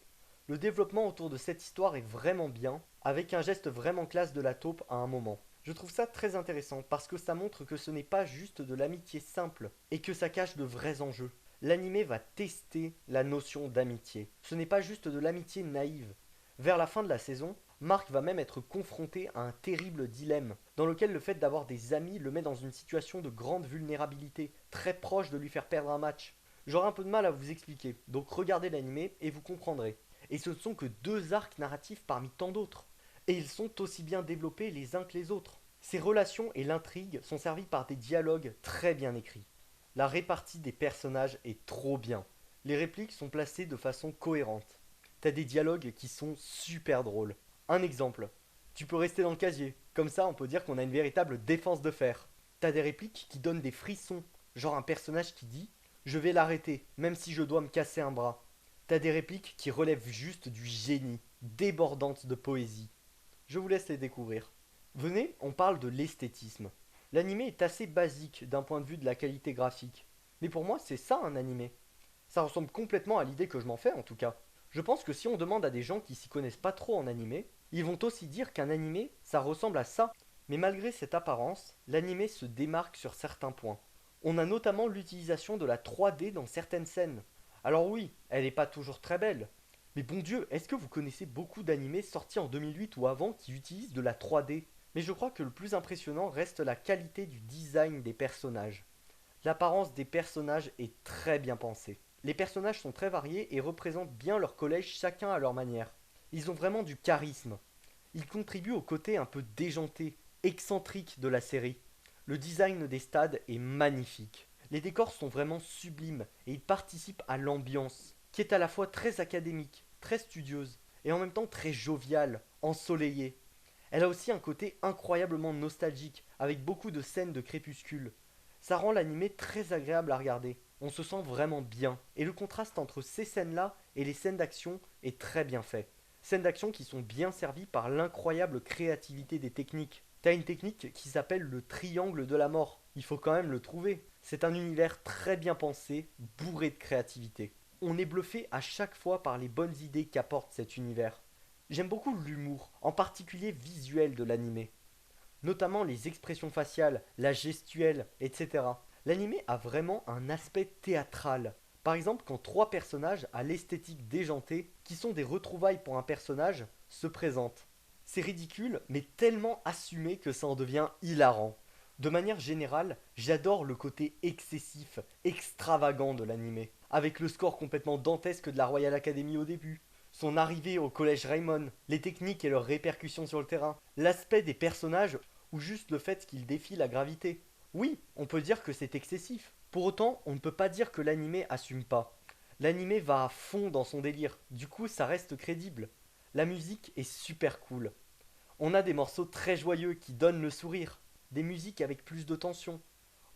Le développement autour de cette histoire est vraiment bien, avec un geste vraiment classe de la taupe à un moment. Je trouve ça très intéressant parce que ça montre que ce n'est pas juste de l'amitié simple et que ça cache de vrais enjeux. L'anime va tester la notion d'amitié. Ce n'est pas juste de l'amitié naïve. Vers la fin de la saison, Marc va même être confronté à un terrible dilemme, dans lequel le fait d'avoir des amis le met dans une situation de grande vulnérabilité, très proche de lui faire perdre un match. J'aurai un peu de mal à vous expliquer, donc regardez l'anime et vous comprendrez. Et ce ne sont que deux arcs narratifs parmi tant d'autres. Et ils sont aussi bien développés les uns que les autres. Ces relations et l'intrigue sont servies par des dialogues très bien écrits. La répartie des personnages est trop bien. Les répliques sont placées de façon cohérente. T'as des dialogues qui sont super drôles. Un exemple. Tu peux rester dans le casier. Comme ça, on peut dire qu'on a une véritable défense de fer. T'as des répliques qui donnent des frissons. Genre un personnage qui dit je vais l'arrêter, même si je dois me casser un bras. T'as des répliques qui relèvent juste du génie, débordantes de poésie. Je vous laisse les découvrir. Venez, on parle de l'esthétisme. L'anime est assez basique d'un point de vue de la qualité graphique. Mais pour moi, c'est ça un anime. Ça ressemble complètement à l'idée que je m'en fais en tout cas. Je pense que si on demande à des gens qui s'y connaissent pas trop en anime, ils vont aussi dire qu'un anime, ça ressemble à ça. Mais malgré cette apparence, l'anime se démarque sur certains points. On a notamment l'utilisation de la 3D dans certaines scènes. Alors oui, elle n'est pas toujours très belle. Mais bon Dieu, est-ce que vous connaissez beaucoup d'animés sortis en 2008 ou avant qui utilisent de la 3D? Mais je crois que le plus impressionnant reste la qualité du design des personnages. L'apparence des personnages est très bien pensée. Les personnages sont très variés et représentent bien leur collège chacun à leur manière. Ils ont vraiment du charisme. Ils contribuent au côté un peu déjanté, excentrique de la série. Le design des stades est magnifique. Les décors sont vraiment sublimes et ils participent à l'ambiance, qui est à la fois très académique, très studieuse et en même temps très joviale, ensoleillée. Elle a aussi un côté incroyablement nostalgique, avec beaucoup de scènes de crépuscule. Ça rend l'animé très agréable à regarder. On se sent vraiment bien. Et le contraste entre ces scènes-là et les scènes d'action est très bien fait. Scènes d'action qui sont bien servies par l'incroyable créativité des techniques. T'as une technique qui s'appelle le triangle de la mort. Il faut quand même le trouver. C'est un univers très bien pensé, bourré de créativité. On est bluffé à chaque fois par les bonnes idées qu'apporte cet univers. J'aime beaucoup l'humour, en particulier visuel de l'animé, notamment les expressions faciales, la gestuelle, etc. L'animé a vraiment un aspect théâtral. Par exemple, quand trois personnages à l'esthétique déjantée, qui sont des retrouvailles pour un personnage, se présentent. C'est ridicule, mais tellement assumé que ça en devient hilarant. De manière générale, j'adore le côté excessif, extravagant de l'animé, avec le score complètement dantesque de la Royal Academy au début, son arrivée au collège Raymond, les techniques et leurs répercussions sur le terrain, l'aspect des personnages ou juste le fait qu'ils défient la gravité. Oui, on peut dire que c'est excessif. Pour autant, on ne peut pas dire que l'animé assume pas. L'animé va à fond dans son délire, du coup ça reste crédible. La musique est super cool. On a des morceaux très joyeux qui donnent le sourire, des musiques avec plus de tension.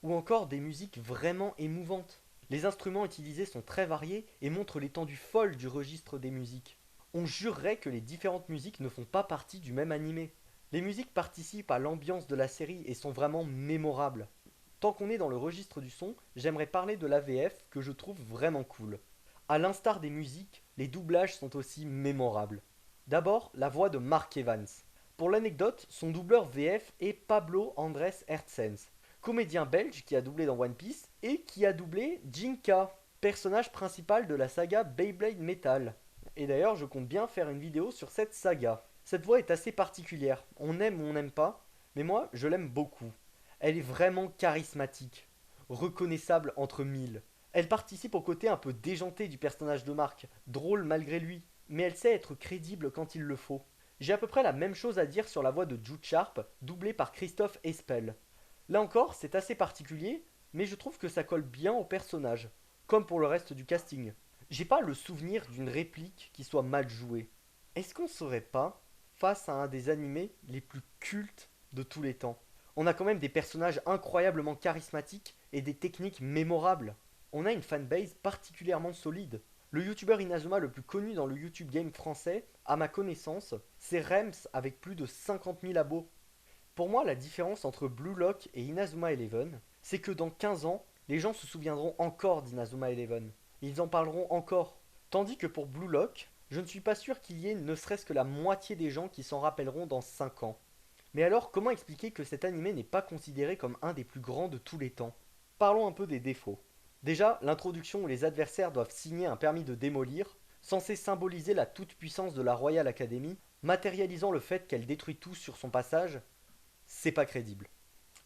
ou encore des musiques vraiment émouvantes. Les instruments utilisés sont très variés et montrent l'étendue folle du registre des musiques. On jurerait que les différentes musiques ne font pas partie du même animé. Les musiques participent à l'ambiance de la série et sont vraiment mémorables. Tant qu'on est dans le registre du son, j'aimerais parler de l'AVF que je trouve vraiment cool. A l'instar des musiques, les doublages sont aussi mémorables. D'abord, la voix de Mark Evans. Pour l'anecdote, son doubleur VF est Pablo Andrés Hertzens, comédien belge qui a doublé dans One Piece et qui a doublé Jinka, personnage principal de la saga Beyblade Metal. Et d'ailleurs, je compte bien faire une vidéo sur cette saga. Cette voix est assez particulière, on aime ou on n'aime pas, mais moi, je l'aime beaucoup. Elle est vraiment charismatique, reconnaissable entre mille. Elle participe au côté un peu déjanté du personnage de Mark, drôle malgré lui, mais elle sait être crédible quand il le faut. J'ai à peu près la même chose à dire sur la voix de Jude Sharp, doublée par Christophe Espel. Là encore, c'est assez particulier, mais je trouve que ça colle bien au personnage, comme pour le reste du casting. J'ai pas le souvenir d'une réplique qui soit mal jouée. Est-ce qu'on serait pas face à un des animés les plus cultes de tous les temps? On a quand même des personnages incroyablement charismatiques et des techniques mémorables. On a une fanbase particulièrement solide. Le youtubeur Inazuma le plus connu dans le YouTube game français, à ma connaissance, c'est Rems avec plus de 50 000 abos. Pour moi, la différence entre Blue Lock et Inazuma Eleven, c'est que dans 15 ans, les gens se souviendront encore d'Inazuma Eleven. Ils en parleront encore. Tandis que pour Blue Lock, je ne suis pas sûr qu'il y ait ne serait-ce que la moitié des gens qui s'en rappelleront dans 5 ans. Mais alors, comment expliquer que cet animé n'est pas considéré comme un des plus grands de tous les temps? Parlons un peu des défauts. Déjà, l'introduction où les adversaires doivent signer un permis de démolir, censé symboliser la toute-puissance de la Royal Academy, matérialisant le fait qu'elle détruit tout sur son passage, c'est pas crédible.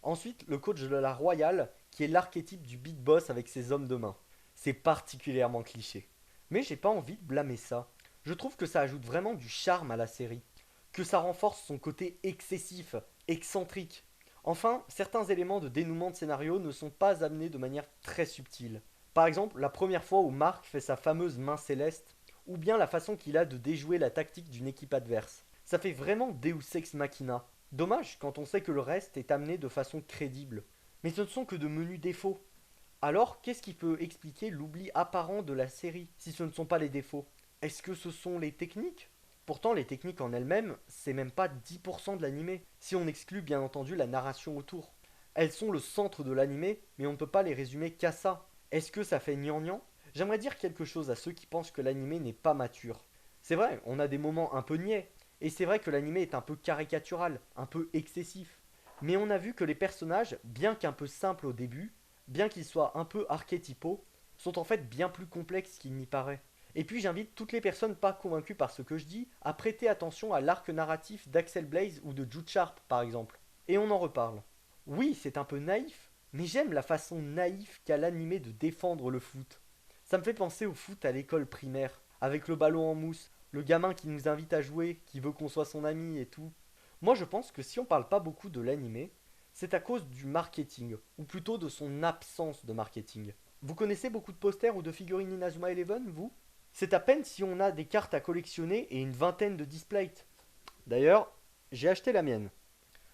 Ensuite, le coach de la Royal, qui est l'archétype du big boss avec ses hommes de main. C'est particulièrement cliché. Mais j'ai pas envie de blâmer ça. Je trouve que ça ajoute vraiment du charme à la série. Que ça renforce son côté excessif, excentrique. Enfin, certains éléments de dénouement de scénario ne sont pas amenés de manière très subtile. Par exemple, la première fois où Mark fait sa fameuse main céleste, ou bien la façon qu'il a de déjouer la tactique d'une équipe adverse. Ça fait vraiment Deus Ex Machina. Dommage quand on sait que le reste est amené de façon crédible. Mais ce ne sont que de menus défauts. Alors, qu'est-ce qui peut expliquer l'oubli apparent de la série, si ce ne sont pas les défauts? Est-ce que ce sont les techniques? Pourtant, les techniques en elles-mêmes, c'est même pas 10% de l'animé, si on exclut bien entendu la narration autour. Elles sont le centre de l'animé, mais on ne peut pas les résumer qu'à ça. Est-ce que ça fait gnangnan? J'aimerais dire quelque chose à ceux qui pensent que l'animé n'est pas mature. C'est vrai, on a des moments un peu niais, et c'est vrai que l'animé est un peu caricatural, un peu excessif. Mais on a vu que les personnages, bien qu'un peu simples au début, bien qu'ils soient un peu archétypaux, sont en fait bien plus complexes qu'il n'y paraît. Et puis j'invite toutes les personnes pas convaincues par ce que je dis à prêter attention à l'arc narratif d'Axel Blaze ou de Jude Sharp par exemple. Et on en reparle. Oui, c'est un peu naïf, mais j'aime la façon naïve qu'a l'animé de défendre le foot. Ça me fait penser au foot à l'école primaire, avec le ballon en mousse, le gamin qui nous invite à jouer, qui veut qu'on soit son ami et tout. Moi je pense que si on parle pas beaucoup de l'animé, c'est à cause du marketing, ou plutôt de son absence de marketing. Vous connaissez beaucoup de posters ou de figurines Inazuma Eleven, vous? C'est à peine si on a des cartes à collectionner et une vingtaine de displays. D'ailleurs, j'ai acheté la mienne.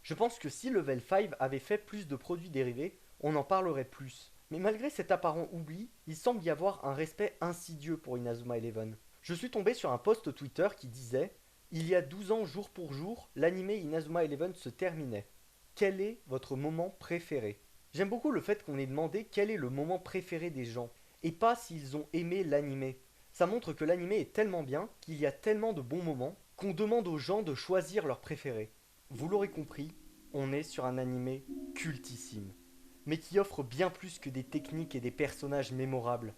Je pense que si Level 5 avait fait plus de produits dérivés, on en parlerait plus. Mais malgré cet apparent oubli, il semble y avoir un respect insidieux pour Inazuma Eleven. Je suis tombé sur un post Twitter qui disait: il y a 12 ans jour pour jour, l'anime Inazuma Eleven se terminait. Quel est votre moment préféré? J'aime beaucoup le fait qu'on ait demandé quel est le moment préféré des gens, et pas s'ils ont aimé l'anime. Ça montre que l'anime est tellement bien, qu'il y a tellement de bons moments, qu'on demande aux gens de choisir leur préféré. Vous l'aurez compris, on est sur un anime cultissime, mais qui offre bien plus que des techniques et des personnages mémorables,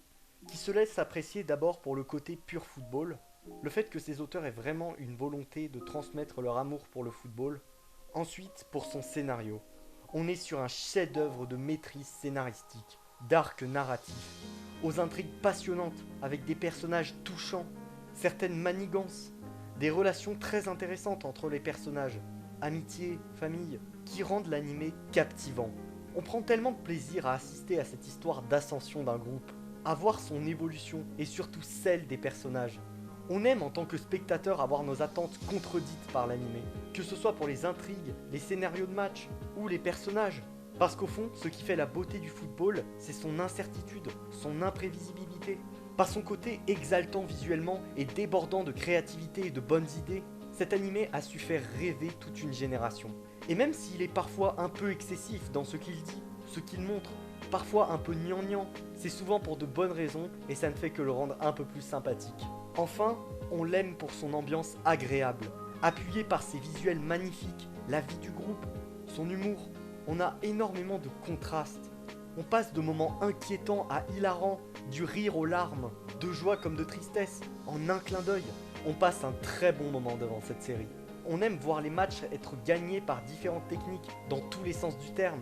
qui se laisse apprécier d'abord pour le côté pur football, le fait que ces auteurs aient vraiment une volonté de transmettre leur amour pour le football, ensuite pour son scénario. On est sur un chef-d'œuvre de maîtrise scénaristique, d'arc narratif, aux intrigues passionnantes avec des personnages touchants, certaines manigances, des relations très intéressantes entre les personnages, amitié, famille, qui rendent l'animé captivant. On prend tellement de plaisir à assister à cette histoire d'ascension d'un groupe, à voir son évolution et surtout celle des personnages. On aime en tant que spectateur avoir nos attentes contredites par l'animé, que ce soit pour les intrigues, les scénarios de match ou les personnages. Parce qu'au fond, ce qui fait la beauté du football, c'est son incertitude, son imprévisibilité. Par son côté exaltant visuellement et débordant de créativité et de bonnes idées, cet animé a su faire rêver toute une génération. Et même s'il est parfois un peu excessif dans ce qu'il dit, ce qu'il montre, parfois un peu gnangnan, c'est souvent pour de bonnes raisons et ça ne fait que le rendre un peu plus sympathique. Enfin, on l'aime pour son ambiance agréable, appuyé par ses visuels magnifiques, la vie du groupe, son humour. On a énormément de contrastes. On passe de moments inquiétants à hilarants, du rire aux larmes, de joie comme de tristesse, en un clin d'œil. On passe un très bon moment devant cette série. On aime voir les matchs être gagnés par différentes techniques, dans tous les sens du terme,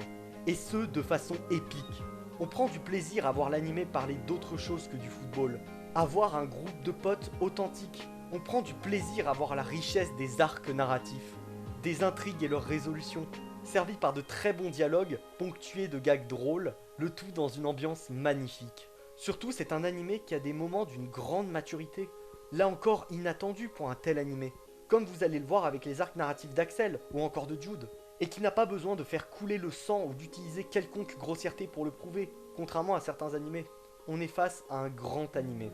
et ce de façon épique. On prend du plaisir à voir l'animé parler d'autre chose que du football, à voir un groupe de potes authentiques. On prend du plaisir à voir la richesse des arcs narratifs, des intrigues et leurs résolutions, servis par de très bons dialogues, ponctués de gags drôles, le tout dans une ambiance magnifique. Surtout, c'est un animé qui a des moments d'une grande maturité, là encore inattendu pour un tel animé, comme vous allez le voir avec les arcs narratifs d'Axel ou encore de Jude, et qui n'a pas besoin de faire couler le sang ou d'utiliser quelconque grossièreté pour le prouver, contrairement à certains animés. On est face à un grand animé,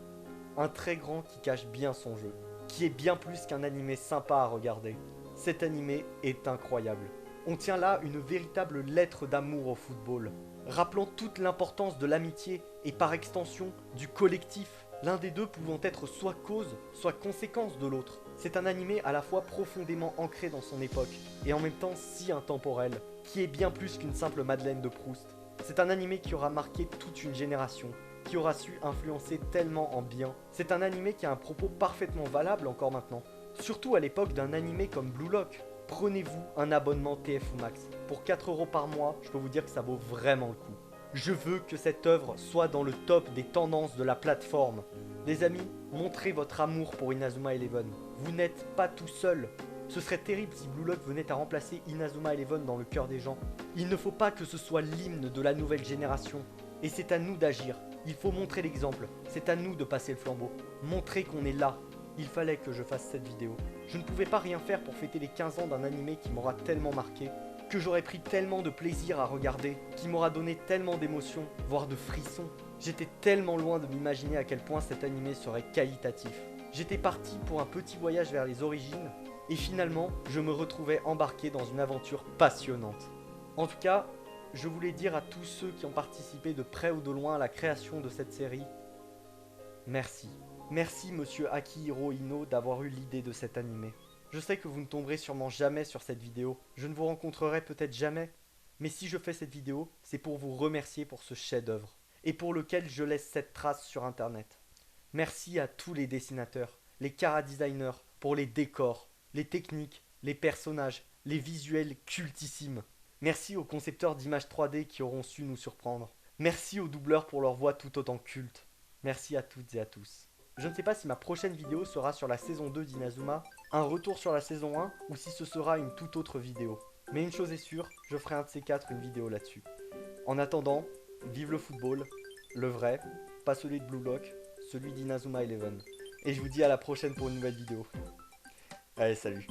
un très grand qui cache bien son jeu, qui est bien plus qu'un animé sympa à regarder. Cet animé est incroyable. On tient là une véritable lettre d'amour au football, rappelant toute l'importance de l'amitié et par extension du collectif, l'un des deux pouvant être soit cause, soit conséquence de l'autre. C'est un animé à la fois profondément ancré dans son époque et en même temps si intemporel, qui est bien plus qu'une simple Madeleine de Proust. C'est un animé qui aura marqué toute une génération, qui aura su influencer tellement en bien. C'est un animé qui a un propos parfaitement valable encore maintenant, surtout à l'époque d'un animé comme Blue Lock. Prenez-vous un abonnement TF Max. Pour 4 € par mois, je peux vous dire que ça vaut vraiment le coup. Je veux que cette œuvre soit dans le top des tendances de la plateforme. Les amis, montrez votre amour pour Inazuma Eleven. Vous n'êtes pas tout seul. Ce serait terrible si Blue Lock venait à remplacer Inazuma Eleven dans le cœur des gens. Il ne faut pas que ce soit l'hymne de la nouvelle génération. Et c'est à nous d'agir. Il faut montrer l'exemple. C'est à nous de passer le flambeau. Montrer qu'on est là. Il fallait que je fasse cette vidéo. Je ne pouvais pas rien faire pour fêter les 15 ans d'un animé qui m'aura tellement marqué, que j'aurais pris tellement de plaisir à regarder, qui m'aura donné tellement d'émotions, voire de frissons. J'étais tellement loin de m'imaginer à quel point cet animé serait qualitatif. J'étais parti pour un petit voyage vers les origines, et finalement, je me retrouvais embarqué dans une aventure passionnante. En tout cas, je voulais dire à tous ceux qui ont participé de près ou de loin à la création de cette série, merci. Merci monsieur Akihiro Ino d'avoir eu l'idée de cet animé. Je sais que vous ne tomberez sûrement jamais sur cette vidéo, je ne vous rencontrerai peut-être jamais, mais si je fais cette vidéo, c'est pour vous remercier pour ce chef-d'œuvre, et pour lequel je laisse cette trace sur internet. Merci à tous les dessinateurs, les chara-designers, pour les décors, les techniques, les personnages, les visuels cultissimes. Merci aux concepteurs d'images 3D qui auront su nous surprendre. Merci aux doubleurs pour leur voix tout autant culte. Merci à toutes et à tous. Je ne sais pas si ma prochaine vidéo sera sur la saison 2 d'Inazuma, un retour sur la saison 1 ou si ce sera une toute autre vidéo. Mais une chose est sûre, je ferai un de ces quatre une vidéo là-dessus. En attendant, vive le football, le vrai, pas celui de Blue Lock, celui d'Inazuma Eleven. Et je vous dis à la prochaine pour une nouvelle vidéo. Allez, salut.